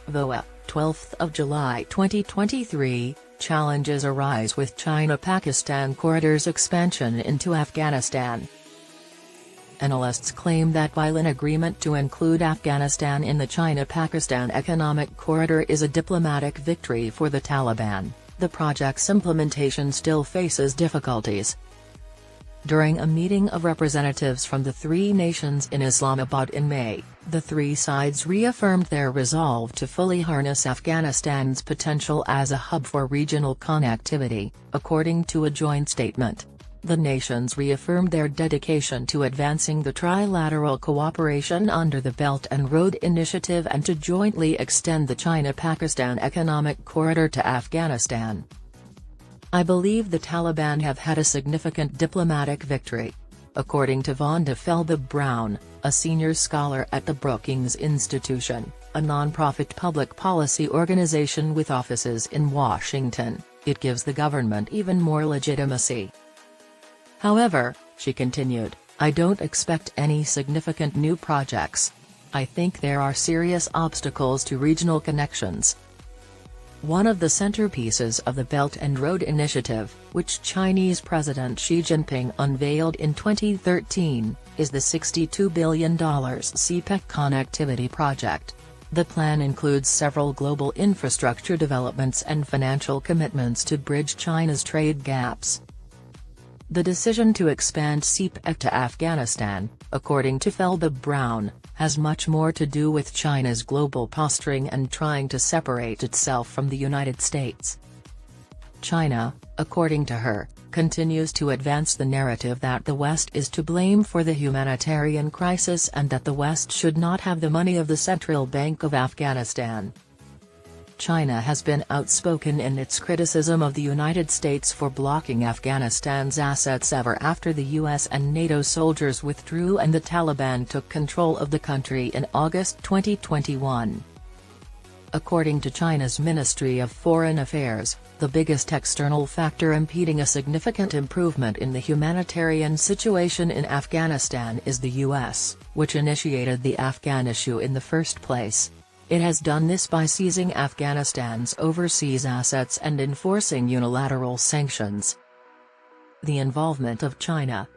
VOA, 12th of July 2023, challenges arise with China-Pakistan corridor's expansion into Afghanistan. Analysts claim that while an agreement to include Afghanistan in the China-Pakistan economic corridor is a diplomatic victory for the Taliban, the project's implementation still faces difficulties. During a meeting of representatives from the three nations in Islamabad in May, the three sides reaffirmed their resolve to fully harness Afghanistan's potential as a hub for regional connectivity, according to a joint statement. The nations reaffirmed their dedication to advancing the trilateral cooperation under the Belt and Road Initiative and to jointly extend the China-Pakistan economic corridor to Afghanistan. I believe the Taliban have had a significant diplomatic victory. According to Vanda Felbab-Brown, a senior scholar at the Brookings Institution, a non-profit public policy organization with offices in Washington, it gives the government even more legitimacy. However, she continued, I don't expect any significant new projects. I think there are serious obstacles to regional connections. One of the centerpieces of the Belt and Road Initiative, which Chinese President Xi Jinping unveiled in 2013, is the $62 billion cpec connectivity project. The plan includes several global infrastructure developments and financial commitments to bridge China's trade gaps. The decision to expand cpec to Afghanistan, according to Felbab-Brown, has much more to do with China's global posturing and trying to separate itself from the United States. China, according to her, continues to advance the narrative that the West is to blame for the humanitarian crisis and that the West should not have the money of the Central Bank of Afghanistan. China has been outspoken in its criticism of the United States for blocking Afghanistan's assets ever after the US and NATO soldiers withdrew and the Taliban took control of the country in August 2021. According to China's Ministry of Foreign Affairs, the biggest external factor impeding a significant improvement in the humanitarian situation in Afghanistan is the US, which initiated the Afghan issue in the first place. It has done this by seizing Afghanistan's overseas assets and enforcing unilateral sanctions. The involvement of China.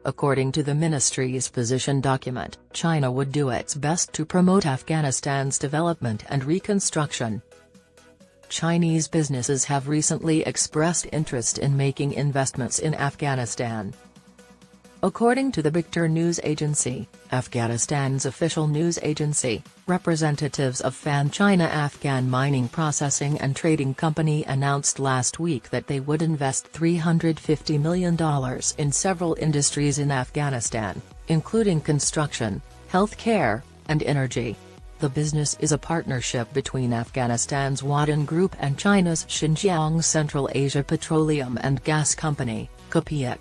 According to the ministry's position document, China would do its best to promote Afghanistan's development and reconstruction. Chinese businesses have recently expressed interest in making investments in Afghanistan. According to the Bigter news agency, Afghanistan's official news agency, representatives of Fan China Afghan Mining Processing and Trading Company announced last week that they would invest $350 million in several industries in Afghanistan, including construction, healthcare, and energy. The business is a partnership between Afghanistan's Waddan Group and China's Xinjiang Central Asia Petroleum and Gas Company, cpec.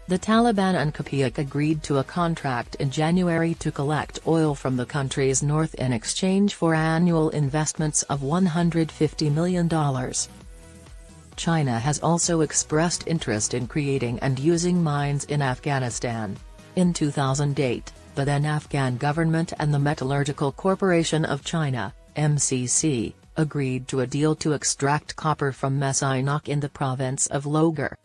The Taliban and cpec agreed to a contract in January to collect oil from the country's north in exchange for annual investments of $150 million. China has also expressed interest in creating and using mines in Afghanistan. In 2008, the then Afghan government and the Metallurgical Corporation of China, MCC, agreed to a deal to extract copper from Messinock in the province of Logar.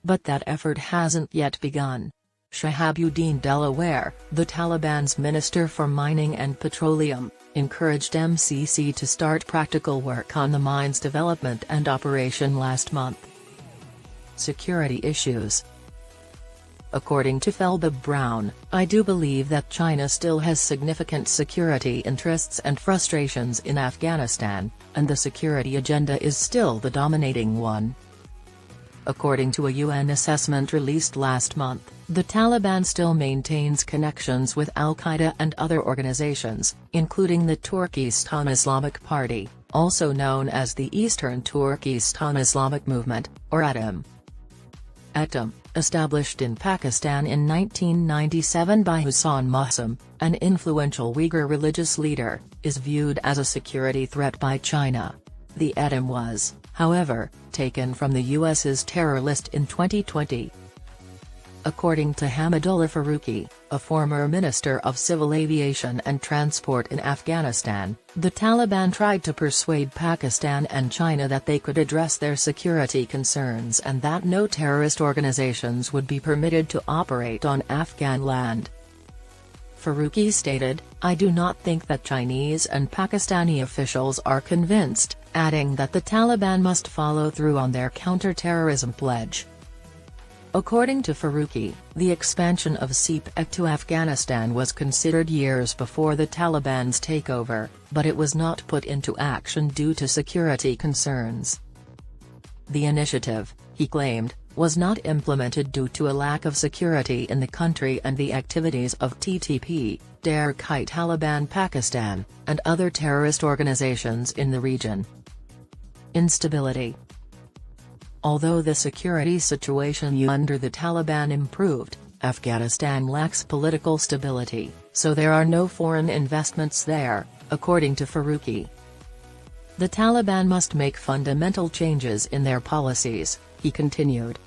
But that effort hasn't yet begun. Shahabuddin Delaware, the Taliban's Minister for Mining and Petroleum, encouraged MCC to start practical work on the mine's development and operation last month. Security issues. According to Felbab-Brown, I do believe that China still has significant security interests and frustrations in Afghanistan, and the security agenda is still the dominating one. According to a UN assessment released last month, the Taliban still maintains connections with al-Qaeda and other organizations, including the Turkistan Islamic Party, also known as the Eastern Turkestan Islamic Movement, or ATM. ATM, established in Pakistan in 1997 by Hussain Mohsin, an influential Uyghur religious leader, is viewed as a security threat by China. The ATM was, however, taken from the US's terror list in 2020. According to Hamidullah Faruqi, a former Minister of Civil Aviation and Transport in Afghanistan, the Taliban tried to persuade Pakistan and China that they could address their security concerns and that no terrorist organizations would be permitted to operate on Afghan land. Faruqi stated, "I do not think that Chinese and Pakistani officials are convinced," adding that the Taliban must follow through on their counter-terrorism pledge. According to Faruqi, the expansion of cpec to Afghanistan was considered years before the Taliban's takeover, but it was not put into action due to security concerns. The initiative, he claimed, was not implemented due to a lack of security in the country and the activities of TTP, Tehrik-i-Taliban Pakistan, and other terrorist organizations in the region. Instability. Although the security situation under the Taliban improved, Afghanistan lacks political stability, so there are no foreign investments there, according to Faruqi. The Taliban must make fundamental changes in their policies, he continued.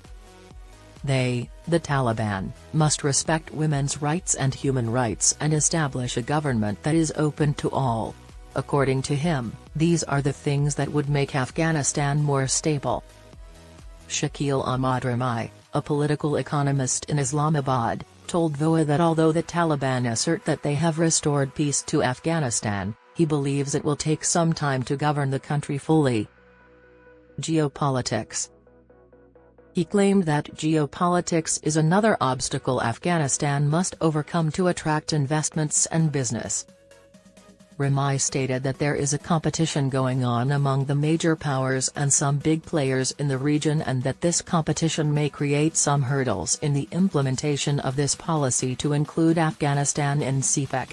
They, the Taliban, must respect women's rights and human rights and establish a government that is open to all. According to him, these are the things that would make Afghanistan more stable. Shakil Ahmad Ramai, a political economist in Islamabad, told VOA that although the Taliban assert that they have restored peace to Afghanistan, he believes it will take some time to govern the country fully. Geopolitics. He claimed that geopolitics is another obstacle Afghanistan must overcome to attract investments and business. Ramai stated that there is a competition going on among the major powers and some big players in the region and that this competition may create some hurdles in the implementation of this policy to include Afghanistan in cpec.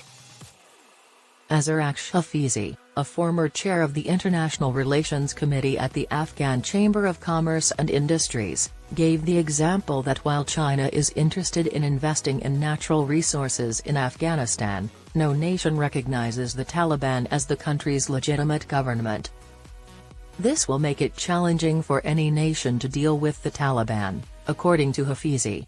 Azarakhsh Hafizi, a former chair of the International Relations Committee at the Afghan Chamber of Commerce and Industries, gave the example that while China is interested in investing in natural resources in Afghanistan, no nation recognizes the Taliban as the country's legitimate government. This will make it challenging for any nation to deal with the Taliban, according to Hafizi.